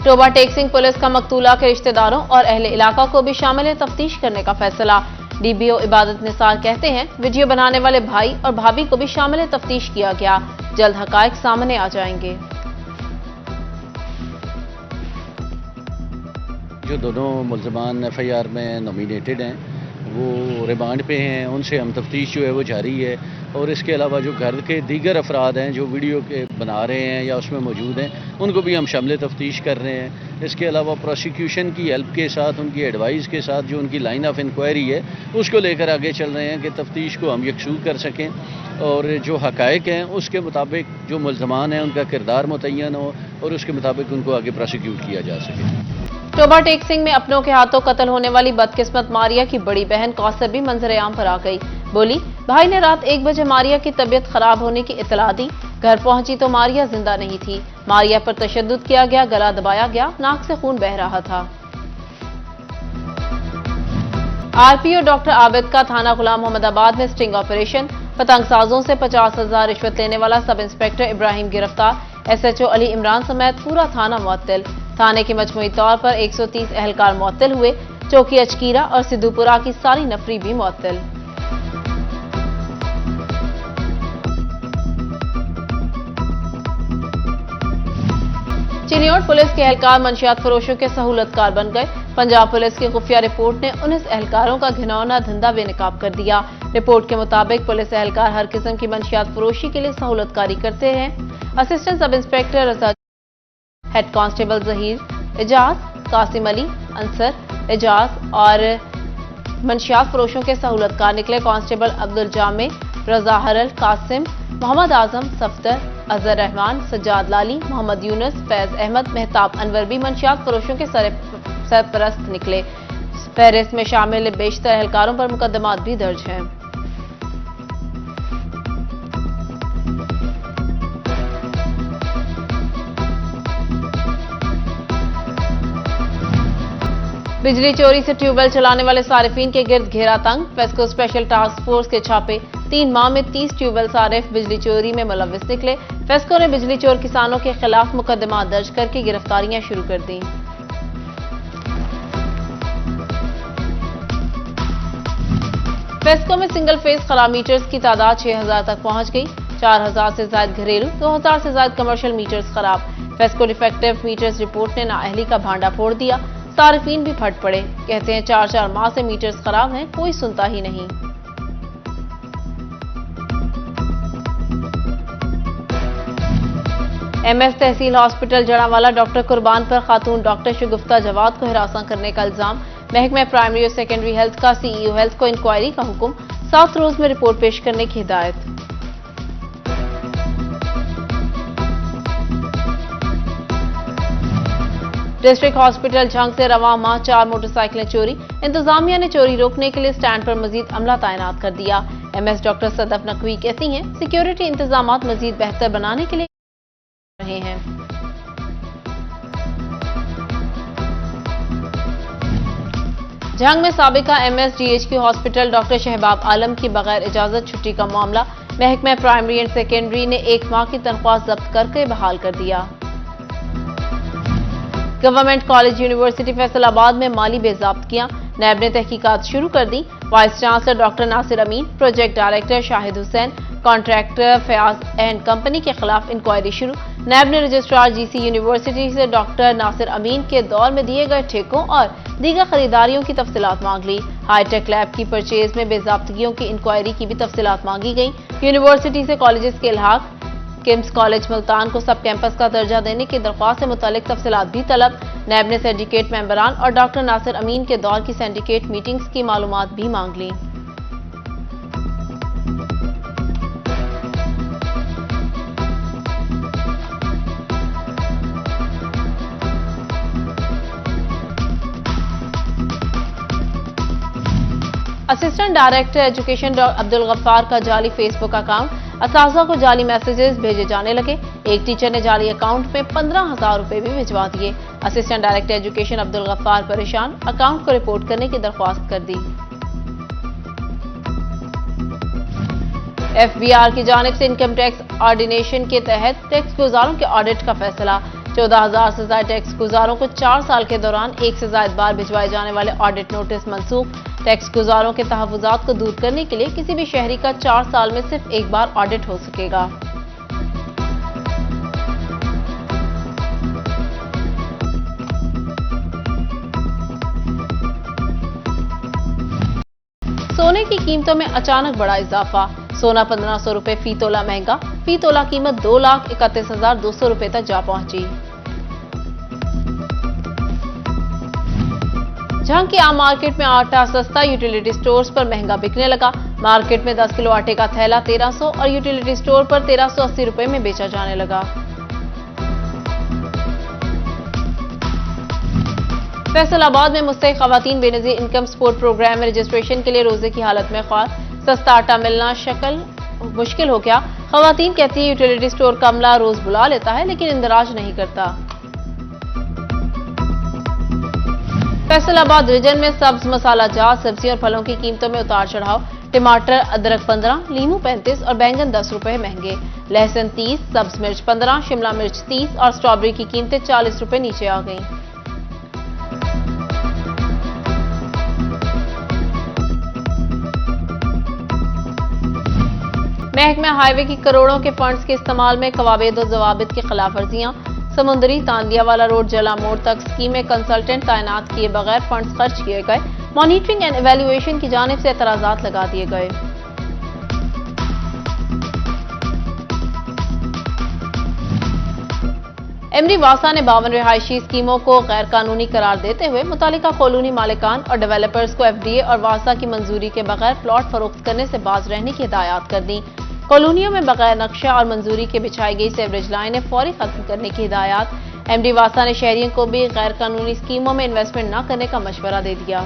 Toba take Singh police का मकतूला के रिश्तेदारों और अहले इलाका को भी शामिल तफ्तीश करने का फैसला। डीबीओ इबादत निसार कहते हैं, वीडियो बनाने वाले भाई और भाभी को भी शामिल तफ्तीश किया गया, जल्द हकायक सामने आ जाएंगे। जो दोनों मुल्ज़मान एफआईआर में नॉमिनेटेड हैं वो रिमांड पे हैं, उनसे हम तफ्तीश जो है वो जारी है। और इसके अलावा जो घर के दीगर अफराद हैं जो वीडियो के बना रहे हैं या उसमें मौजूद हैं, उनको भी हम शामिल तफ्तीश कर रहे हैं। इसके अलावा प्रोसिक्यूशन की हेल्प के साथ, उनकी एडवाइस के साथ जो उनकी लाइन ऑफ इंक्वायरी है उसको लेकर आगे चल रहे हैं कि तफ्तीश को हम यकसू कर सकें और जो हकायक हैं उसके मुताबिक जो मुल्ज़मान हैं उनका किरदार मुतय्यन हो और उसके मुताबिक उनको आगे प्रोसिक्यूट किया जा सके। टोबा टेक सिंह में अपनों के हाथों कत्ल होने वाली बदकिस्मत मारिया की बड़ी बहन कौसर भी मंजर-ए-आम पर आ गई। बोली, भाई ने रात 1 बजे मारिया की तबीयत खराब होने की इतला दी। घर पहुंची तो मारिया जिंदा नहीं थी। मारिया पर तशद्दुद किया गया, गला दबाया गया, नाक से खून बह रहा था। आरपीओ डॉक्टर आबिद का थाना गुलाम मोहम्मदाबाद में स्टिंग ऑपरेशन। पतंगसाजों से 50,000 रिश्वत लेने वाला सब इंस्पेक्टर इब्राहिम गिरफ्तार। एसएचओ अली इमरान समेत पूरा थाना मुअत्तल। थाने के मजमूई तौर पर 130 एहलकार मुअत्तल हुए। चौकी अचकीरा और सिद्धूपुरा की सारी नफरी भी मुअत्तल। चिन्योट पुलिस के एहलकार मंशियात फरोशों के सहूलतकार बन गए। पंजाब पुलिस की खुफिया रिपोर्ट ने 19 एहलकारों का घिनौना धंधा बेनकाब कर दिया। रिपोर्ट के मुताबिक पुलिस एहलकार हर किस्म की मंशियात फरोशी के लिए सहूलतकारी करते हैं। असिस्टेंट सब इंस्पेक्टर रजा, हेड कांस्टेबल जहीर, एजाज, कासिम अली, अंसर, एजाज और मंशियात फरोशों के सहूलतकार निकले। कांस्टेबल अब्दुल जामे, रजा हरल, कासिम, मोहम्मद आजम, सफ्तर, अजहर रहमान, सज्जाद लाली, मोहम्मद यूनुस, फैज अहमद, मेहताब अनवर भी मंशियात फरोशों के सरपरस्त निकले। फहरिस्त में शामिल बेशतर एहलकारों पर मुकदमात भी दर्ज हैं। बिजली चोरी से ट्यूबवेल चलाने वाले सारिफीन के गिर्द घेरा तंग। फेस्को स्पेशल टास्क फोर्स के छापे। 3 माह में 30 ट्यूबवेल सारिफ बिजली चोरी में मुलव्विस निकले। फेस्को ने बिजली चोर किसानों के खिलाफ मुकदमा दर्ज करके गिरफ्तारियां शुरू कर दी। फेस्को में सिंगल फेज खला मीटर्स की तादाद 6,000 तक पहुंच गई। 4,000 से ज्यादा घरेलू, 2,000 से ज्यादा कमर्शियल मीटर्स खराब। फेस्को डिफेक्टिव मीटर्स रिपोर्ट ने नाअहली का भांडा फोड़ दिया। सारिफीन भी फट पड़े। कहते हैं 4-4 माह से मीटर्स खराब हैं, कोई सुनता ही नहीं। एमएस तहसील हॉस्पिटल जड़ावाला डॉक्टर कुर्बान पर खातून डॉक्टर शगुफ्ता जवाद को हिरासत करने का इल्जाम। महकमा प्राइमरी और सेकेंडरी हेल्थ का सीईओ हेल्थ को इंक्वायरी का हुक्म। 7 रोज में रिपोर्ट पेश करने की हिदायत। डिस्ट्रिक्ट हॉस्पिटल झंग से रवां माह 4 मोटरसाइकिलें चोरी। इंतजामिया ने चोरी रोकने के लिए स्टैंड पर मजीद अमला तैनात कर दिया। एमएस डॉक्टर सदफ नकवी कहती हैं, सिक्योरिटी इंतजामात मजीद बेहतर बनाने के लिए रहे हैं। झंग में साबिका एमएसडीएचक्यू हॉस्पिटल डॉक्टर शहबाब आलम की बगैर इजाजत छुट्टी का मामला। महकमा प्राइमरी एंड सेकेंडरी ने 1 माह की तनख्वाह जब्त करके बहाल कर दिया। गवर्नमेंट कॉलेज यूनिवर्सिटी फैसलाबाद में माली बेज़ाब्तियां। नैब ने तहकीकात शुरू कर दी। Vice chancellor doctor Nasir Amin, project director Shahid Hussain, contractor Fayaz and company के खिलाफ इंक्वायरी शुरू। नैब ने रजिस्ट्रार जीसी यूनिवर्सिटी से डॉक्टर नासिर अमीन के दौर में दिए गए ठेकों और दीगर खरीदारियों की तफसीलात मांग ली। हाईटेक लैब की परचेज में बेज़ाब्तियों की इंक्वायरी की भी तफसीलात मांगी गई। यूनिवर्सिटी से कॉलेजेस के इल्हाक। किम्स कॉलेज मुल्तान को सब कैंपस का दर्जा देने की दरख्वास्त से मुतालिक तफसीलात भी तलब। नैब ने सिंडिकेट मेंबरान और डॉक्टर नासिर अमीन के दौर की सिंडिकेट मीटिंग्स की मालूमात भी मांग ली। Assistant director education Abdul Gaffar का जाली फेसबुक अकाउंट। असातिज़ा को जाली मैसेजेस भेजे जाने लगे। एक टीचर ने जाली अकाउंट में 15,000 रुपए भी भिजवा दिए। Assistant director education Abdul Ghaffar परेशान, अकाउंट को रिपोर्ट करने की दरख्वास्त कर दी। एफबीआर की जानिब से इनकम टैक्स ऑर्डिनेशन के तहत टैक्स गुजारों के ऑडिट का फैसला। 14,000 से ज्यादा टैक्स गुजारों को 4 साल के दौरान 1 से ज्यादा बार भिजवाए जाने वाले ऑडिट नोटिस मंसूख। टैक्स गुजारों के तहफुजात को दूर करने के लिए किसी भी शहरी का 4 साल में सिर्फ एक बार ऑडिट हो सकेगा। सोने की कीमतों में अचानक बड़ा इजाफा। सोना 1500 रुपए फी तोला महंगा। फी तोला कीमत 2,31,200 रुपए तक जा पहुंची। जहां की आम मार्केट में आटा सस्ता, यूटिलिटी स्टोर्स पर महंगा बिकने लगा। मार्केट में 10 किलो आटे का थैला 1300 और यूटिलिटी स्टोर पर 1380 रुपए में बेचा जाने लगा। फैसलाबाद में मुस्तहिक खवातीन बेनजीर इनकम सपोर्ट प्रोग्राम में रजिस्ट्रेशन के लिए रोजे की हालत में ख्वार। सस्ता आटा मिलना मुश्किल हो गया। खवातीन कहती है यूटिलिटी स्टोर का अमला रोज बुला लेता है लेकिन इंदराज नहीं करता। फैसलाबाद रीजन में सब्ज मसाला जात सब्जियों और फलों की कीमतों में उतार चढ़ाव। टमाटर अदरक 15, लीमू 35 और बैंगन 10 रुपए महंगे। लहसुन 30, सब्ज मिर्च 15, शिमला मिर्च 30 और स्ट्रॉबेरी की कीमतें 40 रुपए नीचे आ गईं। महकमा हाईवे की करोड़ों के फंड्स के इस्तेमाल में कवायद और जवाबित की खिलाफ वर्जियां। समुद्री तांदियावाला रोड जला मोड़ तक स्कीम में कंसल्टेंट तैनात किए बगैर फंड्स खर्च किए गए। मॉनिटरिंग एंड इवैल्यूएशन की जानिब से एतराजात लगा दिए गए। एमडी वासा ने 52 रिहायशी स्कीमों को गैर कानूनी करार देते हुए मुतालिका कॉलोनी मालिकान और डेवलपर्स को एफडीए और वासा की मंजूरी के बगैर प्लॉट फरोख्त करने से बाज रहने की हिदायत कर दी। कॉलोनियों में बगैर नक्शा और मंजूरी के बिछाई गई सेवरेज लाइनें फौरी खत्म करने की हिदायत। एमडी वासा ने शहरियों को भी गैर कानूनी स्कीमों में इन्वेस्टमेंट न करने का मशवरा दे दिया।